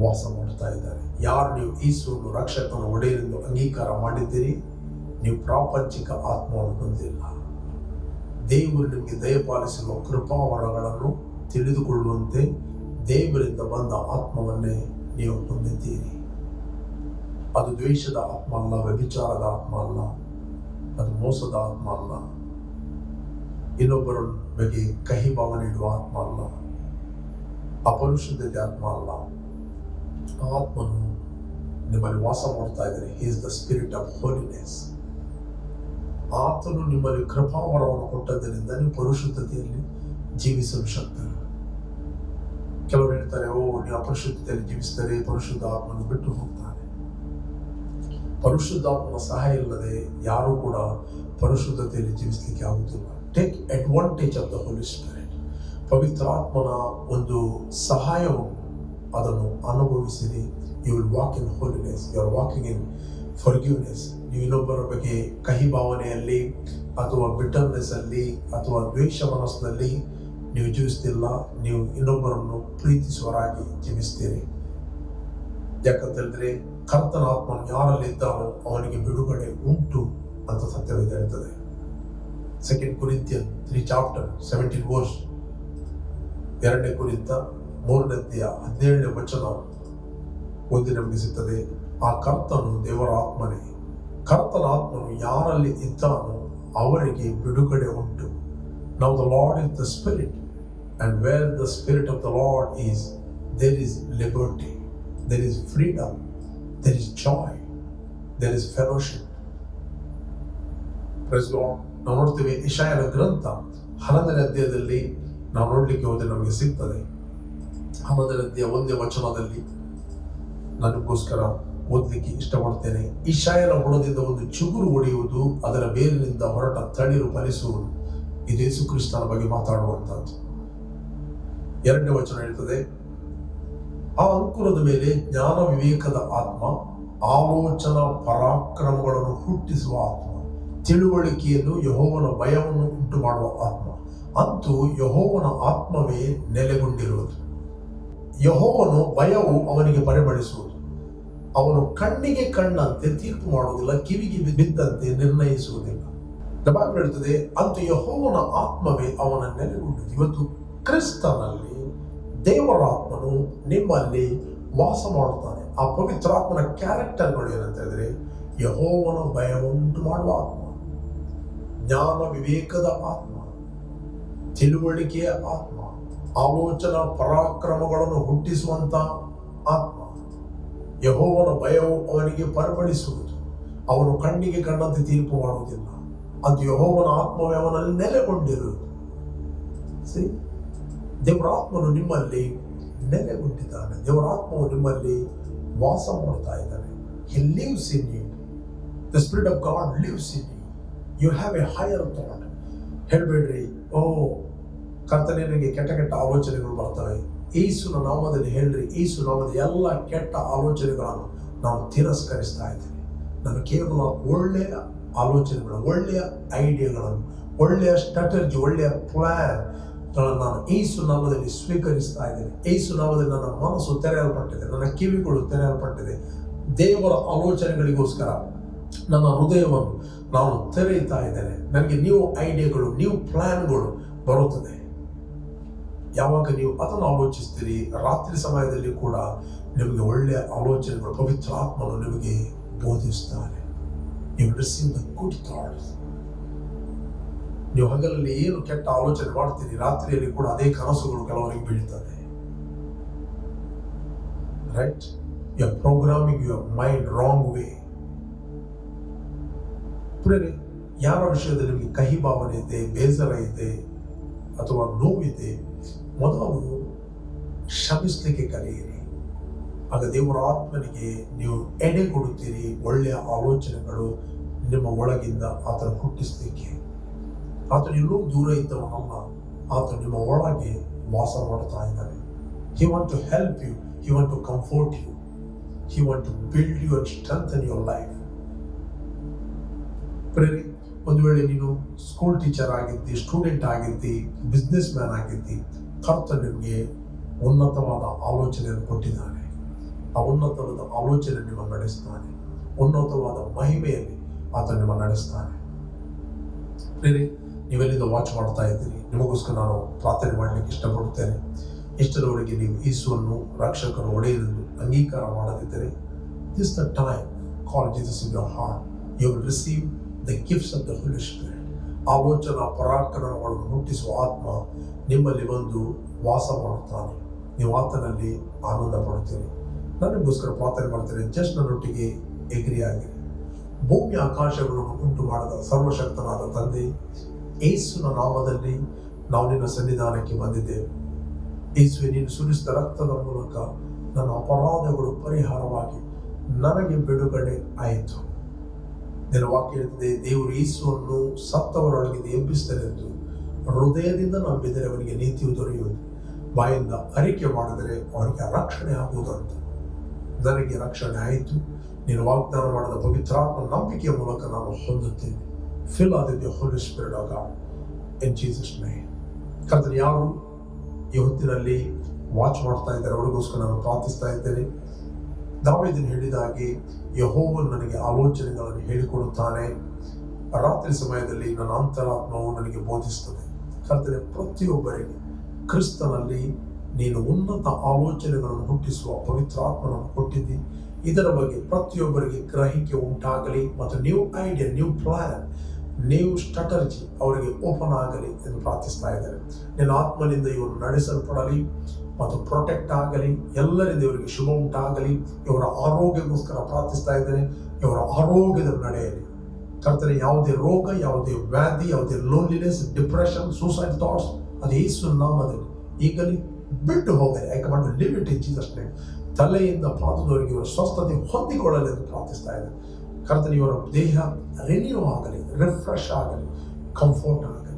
ವಾಸ ಮಾಡ್ತಾ ಇದ್ದಾರೆ. ಯಾರು ನೀವು ಯೇಸುವನ್ನು ರಕ್ಷಕನ ಒಡೆಯರೆಂದು ಅಂಗೀಕಾರ ಮಾಡಿದ್ದೀರಿ, ನೀವು ಪ್ರಾಪಂಚಿಕ ಆತ್ಮವನ್ನು ಹೊಂದಿಲ್ಲ. ದೇವರು ನಿಮಗೆ ದಯಪಾಲಿಸಿರುವ ಕೃಪಾವರಗಳನ್ನು ತಿಳಿದುಕೊಳ್ಳುವಂತೆ ದೇವರಿಂದ ಬಂದ ಆತ್ಮವನ್ನೇ ನೀವು ಹೊಂದಿದ್ದೀರಿ. ಅದು ದ್ವೇಷದ ಆತ್ಮ ಅಲ್ಲ, ವ್ಯಭಿಚಾರದ ಆತ್ಮ ಅಲ್ಲ, ಅದು ಮೋಸದ ಆತ್ಮ ಅಲ್ಲ, ಇನ್ನೊಬ್ಬರ ಬಗ್ಗೆ ಕಹಿ ಭಾವನೆ ಇಡುವ ಆತ್ಮ ಅಲ್ಲ, ಅಪರಿಶುದ್ಧತೆ ಆತ್ಮ ಅಲ್ಲ. ಆತ್ಮನು ನಿಮ್ಮಲ್ಲಿ ವಾಸ ಮಾಡ್ತಾ ಇದ್ದಾರೆ. He is the spirit of holiness. ಆತನು ನಿಮ್ಮಲ್ಲಿ ಕೃಪಾವರವನ್ನು ಕೊಟ್ಟದ್ದರಿಂದ ನೀವು ಪರಿಶುದ್ಧತೆಯಲ್ಲಿ ಜೀವಿಸಲು ಶಕ್ತರು. ಕೆಲವರು ಹೇಳ್ತಾರೆ, ನೀವು ಅಪರಿಶುದ್ಧತೆಯಲ್ಲಿ ಜೀವಿಸಿದರೆ ಪರಿಶುದ್ಧ ಆತ್ಮನು ಬಿಟ್ಟು ಹೋಗ್ತಾನೆ. ಪರಿಶುದ್ಧಾತ್ಮನ ಸಹಾಯ ಇಲ್ಲದೆ ಯಾರೂ ಕೂಡ ಪರಿಶುದ್ಧತೆಯಲ್ಲಿ ಜೀವಿಸಲಿಕ್ಕೆ ಆಗುತ್ತಿಲ್ಲ. Take advantage of the Holi spirit. ಪವಿತ್ರ ಆತ್ಮನ ಒಂದು ಸಹಾಯವನ್ನು ಅದನ್ನು ಅನುಭವಿಸಿರಿ. You will walk in holiness. You are walking in forgiveness. ನೀವು ಇನ್ನೊಬ್ಬರ ಬಗ್ಗೆ ಕಹಿ ಭಾವನೆಯಲ್ಲಿ ಅಥವಾ ಬಿಟರ್ನೆಸ್ ಅಲ್ಲಿ ಅಥವಾ ದ್ವೇಷ ಮನಸ್ಸಿನಲ್ಲಿ ನೀವು ಜೀವಿಸ್ತಿಲ್ಲ. ನೀವು ಇನ್ನೊಬ್ಬರನ್ನು ಪ್ರೀತಿಸುವರಾಗಿ ಜೀವಿಸ್ತೀರಿ. ಯಾಕಂತ ಹೇಳಿದ್ರೆ ಕರ್ತನ ಆತ್ಮನು ಯಾರಲ್ಲಿ ಇದ್ದಾನೋ ಅವನಿಗೆ ಬಿಡುಗಡೆ ಉಂಟು ಅಂತ ಸತ್ಯವೇದ ಹೇಳ್ತದೆ. 2 Corinthians 3 ಚಾಪ್ಟರ್ 17 ವರ್ಸ್. 2 ಕೊರಿಂಥ 3ನೇ ಅಧ್ಯಾಯ 17ನೇ ವಚನ ಓದಿ ನಮಗೆ ಸಿಗ್ತದೆ. ಆ ಕರ್ತನು ದೇವರ ಆತ್ಮನೇ. ಕರ್ತನ ಆತ್ಮನು ಯಾರಲ್ಲಿ ಇದ್ದಾನೋ ಅವರಿಗೆ ಬಿಡುಗಡೆ ಉಂಟು. Now the Lord is the Spirit, and where the Spirit of the Lord is, there is liberty, there is freedom, there is joy, there is fellowship, Praise God. ನಾವು ನೋಡ್ತೇವೆ ಇಷಯನ ಗ್ರಂಥ 11ನೇ ಅಧ್ಯಾಯದಲ್ಲಿ ನಾವು ನೋಡ್ಲಿಕ್ಕೆ ಹೋದರೆ ನಮಗೆ ಸಿಗ್ತದೆ. 11ನೇ ಅಧ್ಯಾಯ 1ನೇ ವಚನದಲ್ಲಿ ನನಗೋಸ್ಕರ ಓದಲಿಕ್ಕೆ ಇಷ್ಟಪಡ್ತೇನೆ. ಇಷಯನ ಬುಡದಿಂದ ಒಂದು ಚಿಗುರು ಒಡೆಯುವುದು, ಅದರ ಬೇರಿನಿಂದ ಹೊರಟ ತಳಿರು ಫಲಿಸುವುದು. ಇದು ಯೇಸು ಕ್ರಿಸ್ತನ ಬಗ್ಗೆ ಮಾತಾಡುವಂತಹದ್ದು. 2ನೇ ವಚನ ಹೇಳ್ತದೆ, ಆ ಅಂಕುರದ ಮೇಲೆ ಜ್ಞಾನ ವಿವೇಕದ ಆತ್ಮ, ಆಲೋಚನಾ ಪರಾಕ್ರಮಗಳನ್ನು ಹುಟ್ಟಿಸುವ ಆತ್ಮ, ತಿಳುವಳಿಕೆಯನ್ನು ಯೆಹೋವನ ಭಯವನ್ನು ಉಂಟು ಮಾಡುವ ಆತ್ಮ. ಅಂತೂ ಯೆಹೋವನ ಆತ್ಮವೇ ನೆಲೆಗೊಂಡಿರುವುದು. ಯೆಹೋವನು ಭಯವು ಅವನಿಗೆ ಪರಿಮಳಿಸುವುದು. ಅವನು ಕಣ್ಣಿಗೆ ಕಣ್ಣಂತೆ ತೀರ್ಪು ಮಾಡುವುದಿಲ್ಲ, ಕಿವಿಗೆ ಬಿದ್ದಂತೆ ನಿರ್ಣಯಿಸುವುದಿಲ್ಲ. ಬೈಬಲ್ ಹೇಳ್ತದೆ, ಅಂತೂ ಯೆಹೋವನ ಆತ್ಮವೇ ಅವನ ನೆಲೆಗೊಂಡಿದೆ. ಇವತ್ತು ಕ್ರಿಸ್ತನಲ್ಲಿ ದೇವರ ಆತ್ಮನು ನಿಮ್ಮಲ್ಲಿ ವಾಸ ಮಾಡುತ್ತಾನೆ. ಆ ಪವಿತ್ರಾತ್ಮನ ಕ್ಯಾರೆಕ್ಟರ್ಗಳು ಏನಂತ ಹೇಳಿದ್ರೆ, ಯೆಹೋವನ ಭಯವುಂಟು ಮಾಡುವ ಆತ್ಮ, ಜ್ಞಾನ ವಿವೇಕದ ಆತ್ಮ, ತಿಳುವಳಿಕೆಯ ಆತ್ಮ, ಆಲೋಚನಾ ಪರಾಕ್ರಮಗಳನ್ನು ಹುಟ್ಟಿಸುವಂತ ಆತ್ಮ. ಯೆಹೋವನ ಭಯವು ಅವನಿಗೆ ಪರಿಮಳಿಸುವುದು. ಅವನು ಕಣ್ಣಿಗೆ ಕಣ್ಣಂತೆ ತೀರ್ಪು ಮಾಡುವುದಿಲ್ಲ. ಅದು ಯೆಹೋವನ ಆತ್ಮವೇ ಅವನಲ್ಲಿ ನೆಲೆಗೊಂಡಿರುವುದು. ದೇವರ ಆತ್ಮನು ನಿಮ್ಮಲ್ಲಿ ನೆಲೆಗೊಂಡಿದ್ದಾನೆ. ದೇವರ ಆತ್ಮವು ನಿಮ್ಮಲ್ಲಿ ವಾಸ ಮಾಡ್ತಾ ಇದ್ದಾನೆ. He lives in you. The Spirit of God lives in you. You have a higher thought. ಹೇಳ್ಬೇಡ್ರಿ, ಓ ಕರ್ತನೇ ನನಗೆ ಕೆಟ್ಟ ಕೆಟ್ಟ ಆಲೋಚನೆಗಳು ಬರ್ತವೆ. ಯೇಸುವಿನ ನಾಮದಲ್ಲಿ ಹೇಳ್ರಿ, ಯೇಸು ನಾಮದ ಎಲ್ಲ ಕೆಟ್ಟ ಆಲೋಚನೆಗಳನ್ನು ನಾವು ತಿರಸ್ಕರಿಸ್ತಾ ಇದ್ದೇವೆ. ನಾನು ಕೇವಲ ಒಳ್ಳೆಯ ಆಲೋಚನೆಗಳು, ಒಳ್ಳೆಯ ಐಡಿಯಾಗಳನ್ನು, ಒಳ್ಳೆಯ ಸ್ಟ್ರಾಟಜಿ, ಒಳ್ಳೆಯ ಪ್ಲಾನ್ ನಾನು ಯೇಸು ನಾಮದಲ್ಲಿ ಸ್ವೀಕರಿಸ್ತಾ ಇದ್ದೇನೆ. ಯೇಸು ನಾಮದಲ್ಲಿ ನನ್ನ ಮನಸ್ಸು ತೆರೆಯಲ್ಪಟ್ಟಿದೆ, ನನ್ನ ಕಿವಿಗಳು ತೆರೆಯಲ್ಪಟ್ಟಿದೆ. ದೇವರ ಆಲೋಚನೆಗಳಿಗೋಸ್ಕರ ನನ್ನ ಹೃದಯವನ್ನು ನಾನು ತೆರೆಯುತ್ತಾ ಇದ್ದೇನೆ. ನನಗೆ ನ್ಯೂ ಐಡಿಯಾಗಳು, ನ್ಯೂ ಪ್ಲಾನ್ಗಳು ಬರುತ್ತದೆ. ಯಾವಾಗ ನೀವು ಅದನ್ನು ಆಲೋಚಿಸ್ತೀರಿ, ರಾತ್ರಿ ಸಮಯದಲ್ಲಿ ಕೂಡ ನಿಮಗೆ ಒಳ್ಳೆಯ ಆಲೋಚನೆಗಳು ಪವಿತ್ರ ಆತ್ಮನು ನಿಮಗೆ ಬೋಧಿಸ್ತಾನೆ. You receive the good thoughts. ನೀವು ಹಗಲಲ್ಲಿ ಏನು ಕೆಟ್ಟ ಆಲೋಚನೆ ಮಾಡ್ತೀರಿ, ರಾತ್ರಿಯಲ್ಲಿ ಕೂಡ ಅದೇ ಕನಸುಗಳು ಕೆಲವರಿಗೆ ಬೀಳ್ತದೆ. Right? You are programming your mind wrong way. ಪ್ರೇರೆ, ಯಾರ ವಿಷಯದಲ್ಲಿ ನಿಮಗೆ ಕಹಿ ಭಾವನೆ ಇದೆ, ಬೇಸರ ಇದೆ ಅಥವಾ ನೋವಿದೆ, ಮೊದಲು ಶ್ರಮಿಸಲಿಕ್ಕೆ ಕಲಿಯಿರಿ. ಆಗ ದೇವರ ಆತ್ಮನಿಗೆ ನೀವು ಎಡೆ ಕೊಡುತ್ತೀರಿ. ಒಳ್ಳೆಯ ಆಲೋಚನೆಗಳು ನಿಮ್ಮ ಒಳಗಿಂದ ಆತನ ಹುಟ್ಟಿಸಲಿಕ್ಕೆ. ಆತನು ಎಲ್ಲೂ ದೂರ ಇದ್ದವನಲ್ಲ, ಆತನು ನಿಮ್ಮ ಒಳಗೆ ವಾಸ ಮಾಡ್ತಾ ಇದ್ದಾನೆ. He want to help you, he want to comfort you, he want to build you and strengthen your life. ಪ್ರೇರೆ, ಒಂದು ವೇಳೆ ನೀನು ಸ್ಕೂಲ್ ಟೀಚರ್ ಆಗಿದ್ದಿ, ಸ್ಟೂಡೆಂಟ್ ಆಗಿದ್ದಿ, ಬಿಸ್ನೆಸ್ ಮ್ಯಾನ್ ಆಗಿದ್ದಿ, ಕರ್ತ ನಿಮಗೆ ಉನ್ನತವಾದ ಆಲೋಚನೆಯನ್ನು ಕೊಟ್ಟಿದ್ದಾನೆ. ಆ ಉನ್ನತವಾದ ಆಲೋಚನೆ ನಿಮ್ಮನ್ನು ನಡೆಸ್ತಾನೆ. ಉನ್ನತವಾದ ಮಹಿಮೆಯಲ್ಲಿ ಆತ ನಿಮ್ಮನ್ನು ನಡೆಸ್ತಾನೆ. ಪ್ರೇರೆ, ನೀವೆಲ್ಲಿಂದ ವಾಚ್ ಮಾಡ್ತಾ ಇದ್ದೀರಿ, ನಿಮಗೋಸ್ಕರ ನಾನು ಪ್ರಾರ್ಥನೆ ಮಾಡಲಿಕ್ಕೆ ಇಷ್ಟಪಡುತ್ತೇನೆ. ಇಷ್ಟರವರೆಗೆ ನೀವು ಯೇಸುವನ್ನು ರಕ್ಷಕರು ಒಡೆಯಲೆಂದು ಅಂಗೀಕಾರ ಮಾಡದಿದ್ದರೆ, this the time call Jesus in your heart. You will receive the gifts of the Holi Spirit. ಆಲೋಚನಾ ಪರಾಕ್ರಮಗಳನ್ನು ಹುಟ್ಟಿಸುವ ಆತ್ಮ ನಿಮ್ಮಲ್ಲಿ ಬಂದು ವಾಸ ಮಾಡುತ್ತಾನೆ. ನೀವು ಆತನಲ್ಲಿ ಆನಂದ ಪಡುತ್ತೀರಿ. ನನಗೋಸ್ಕರ ಪ್ರಾರ್ಥನೆ ಮಾಡ್ತೇನೆ. ಜಸ್ಟ್ ನನ್ನೊಟ್ಟಿಗೆ ಎಗ್ರಿ ಆಗಿರಿ. ಭೂಮಿ ಆಕಾಶಗಳನ್ನು ಉಂಟು ಮಾಡಿದ ಸರ್ವಶಕ್ತನಾದ ತಂದೆ, ಯೇಸುವಿನ ನಾಮದಲ್ಲಿ ನಾವು ನಿನ್ನ ಸನ್ನಿಧಾನಕ್ಕೆ ಬಂದಿದ್ದೇವೆ. ಯೇಸುವೆ, ನೀನು ಸುರಿಸಿದ ರಕ್ತದ ಮೂಲಕ ನನ್ನ ಅಪರಾಧಗಳು ಪರಿಹಾರವಾಗಿ ನನಗೆ ಬಿಡುಗಡೆ ಆಯಿತು. ನಿನ್ನ ವಾಕ್ಯ ಹೇಳ್ತದೆ, ದೇವರು ಯೇಸುವನ್ನು ಸತ್ತವರೊಳಗಿಂದ ಎಬ್ಬಿಸಿದನೆಂದು ಹೃದಯದಿಂದ ನಂಬಿದರೆ ಅವನಿಗೆ ನೀತಿಯು ದೊರೆಯುವುದು, ಬಾಯಿಂದ ಅರಿಕೆ ಮಾಡಿದರೆ ಅವನಿಗೆ ರಕ್ಷಣೆ ಆಗುವುದಂತ. ನನಗೆ ರಕ್ಷಣೆ ಆಯಿತು. ನೀನು ವಾಗ್ದಾನ ಮಾಡಿದ ಪವಿತ್ರಾತ್ಮ ನಂಬಿಕೆಯ ಮೂಲಕ ನಾನು ಹೊಂದುತ್ತೇನೆ. ಫಿಲ್ ಆದ holy spirit of God in Jesus name. ಕರ್ತನೇ, ಯಾರು ಈ ಹೊತ್ತಿನಲ್ಲಿ ವಾಚ್ ಮಾಡ್ತಾ ಇದ್ದಾರೆ ಅವರಿಗೋಸ್ಕರ ನಾನು ಪ್ರಾರ್ಥಿಸ್ತಾ ಇದ್ದೇನೆ. ದಾವೀದನು ಹೇಳಿದ ಹಾಗೆ ಯೆಹೋವನು ನನಗೆ ಆಲೋಚನೆಗಳನ್ನು ಹೇಳಿಕೊಡುತ್ತಾನೆ. ರಾತ್ರಿ ಸಮಯದಲ್ಲಿ ನನ್ನ ಅಂತರಾತ್ಮವು ನನಗೆ ಬೋಧಿಸುತ್ತದೆ. ಕರ್ತನೇ, ಪ್ರತಿಯೊಬ್ಬರಿಗೆ ಕ್ರಿಸ್ತನಲ್ಲಿ ನೀನು ಉನ್ನತ ಆಲೋಚನೆಗಳನ್ನು ಹುಟ್ಟಿಸುವ ಪವಿತ್ರಾತ್ಮನನ್ನು ಕೊಟ್ಟಿದ್ದಿ. ಇದರ ಬಗ್ಗೆ ಪ್ರತಿಯೊಬ್ಬರಿಗೆ ಗ್ರಹಿಕೆ ಉಂಟಾಗಲಿ ಮತ್ತು new idea, new plan, new strategy ಅವರಿಗೆ ಓಪನ್ ಆಗಲಿ ಎಂದು ಪ್ರಾರ್ಥಿಸ್ತಾ ಇದ್ದಾರೆ. ನಿನ್ನ ಆತ್ಮನಿಂದ ಇವರು ನಡೆಸಲ್ಪಡಲಿ ಮತ್ತು ಪ್ರೊಟೆಕ್ಟ್ ಆಗಲಿ. ಎಲ್ಲರಿಂದ ಇವರಿಗೆ ಶುಭ ಉಂಟಾಗಲಿ. ಇವರ ಆರೋಗ್ಯಕ್ಕೋಸ್ಕರ ಪ್ರಾರ್ಥಿಸ್ತಾ ಇದ್ದೇನೆ. ಇವರ ಆರೋಗ್ಯದ ನಡೆಯಲಿ. ಕರ್ತನೆ, ಯಾವುದೇ ರೋಗ, ಯಾವುದೇ ವ್ಯಾಧಿ, ಯಾವುದೇ ಲೋನ್ಲಿನೆಸ್, ಡಿಪ್ರೆಷನ್, ಸೂಸೈಡ್ ಥಾಟ್ಸ್, ಅದು ಯೇಸು ನಾಮದಲ್ಲಿ ಈಗಲೇ ಬಿಟ್ಟು ಹೋಗಲಿ. I command to leave it in Jesus name. ತಲೆಯಿಂದ ಪಾದದವರೆಗೆ ಇವರ ಸ್ವಸ್ಥತೆ ಹೊಂದಿಕೊಳ್ಳಲಿ ಎಂದು ಪ್ರಾರ್ಥಿಸ್ತಾ ಇದೆ. ಕರ್ತನೆ, ಇವರ ದೇಹ ರಿನ್ಯೂ ಆಗಲಿ, ರಿಫ್ರೆಶ್ ಆಗಲಿ, ಕಂಫರ್ಟ್ ಆಗಲಿ,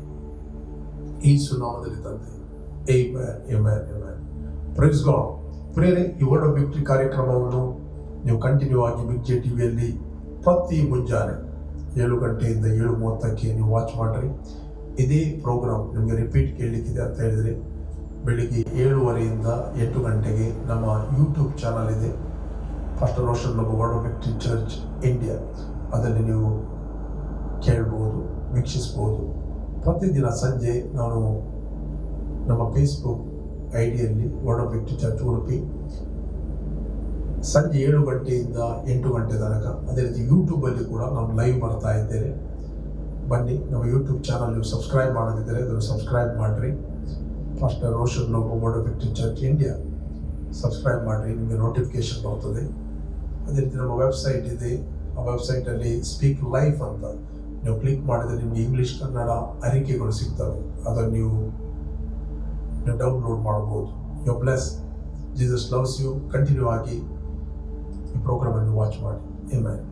ಯೇಸು ನಾಮದಲ್ಲಿ ತಂದೆ. Amen, amen, amen. Praise God. ಪ್ರೇರೆ, ಈ ವರ್ಡ್ ಆಫ್ ವಿಕ್ಟರಿ ಕಾರ್ಯಕ್ರಮವನ್ನು ನೀವು ಕಂಟಿನ್ಯೂ ಆಗಿ ಬಿಗ್ ಜೆ ಟಿವಿಯಲ್ಲಿ ಪ್ರತಿ ಮುಂಜಾನೆ 7 ಗಂಟೆಯಿಂದ 7:30 ನೀವು ವಾಚ್ ಮಾಡಿರಿ. ಇದೇ ಪ್ರೋಗ್ರಾಮ್ ನಿಮಗೆ ರಿಪೀಟ್ ಕೇಳಲಿಕ್ಕಿದೆ ಅಂತ ಹೇಳಿದರೆ ಬೆಳಿಗ್ಗೆ 7:15 8 ಗಂಟೆಗೆ ನಮ್ಮ ಯೂಟ್ಯೂಬ್ ಚಾನಲ್ ಇದೆ, pastor Roshan Lobo word of victory church India. ಅದನ್ನು ನೀವು ಕೇಳ್ಬೋದು, ವೀಕ್ಷಿಸ್ಬೋದು. ಪ್ರತಿದಿನ ಸಂಜೆ ನಾನು ನಮ್ಮ ಫೇಸ್ಬುಕ್ ಐಡಿಯಲ್ಲಿ word of victory church Udupi ಸಂಜೆ 7 ಗಂಟೆಯಿಂದ 8 ಗಂಟೆ ತನಕ, ಅದೇ ರೀತಿ ಯೂಟ್ಯೂಬಲ್ಲಿ ಕೂಡ ನಾನು ಲೈವ್ ಬರ್ತಾ ಇದ್ದೇನೆ. ಬನ್ನಿ, ನಮ್ಮ ಯೂಟ್ಯೂಬ್ ಚಾನಲ್ ನೀವು ಸಬ್ಸ್ಕ್ರೈಬ್ ಮಾಡೋದಿದ್ದರೆ ಅದನ್ನು ಸಬ್ಸ್ಕ್ರೈಬ್ ಮಾಡಿರಿ. Pastor Roshan Lobo word of victory church India subscribe ಮಾಡಿರಿ, ನಿಮಗೆ ನೋಟಿಫಿಕೇಶನ್ ಬರ್ತದೆ. ಅದೇ ರೀತಿ ನಮ್ಮ ವೆಬ್ಸೈಟ್ ಇದೆ, ಆ ವೆಬ್ಸೈಟಲ್ಲಿ ಸ್ಪೀಕ್ ಲೈಫ್ ಅಂತ ನೀವು ಕ್ಲಿಕ್ ಮಾಡಿದರೆ ನಿಮಗೆ ಇಂಗ್ಲೀಷ್ ಕನ್ನಡ ಅರಿಕೆಗಳು ಸಿಗ್ತವೆ. ಅದನ್ನು ನೀವು ಡೌನ್ಲೋಡ್ ಮಾಡ್ಬೋದು. You bless. Jesus loves you. Continue ಆಗಿ ಈ ಪ್ರೋಗ್ರಾಮನ್ನು ವಾಚ್ ಮಾಡಿ. ಆಮೆನ್.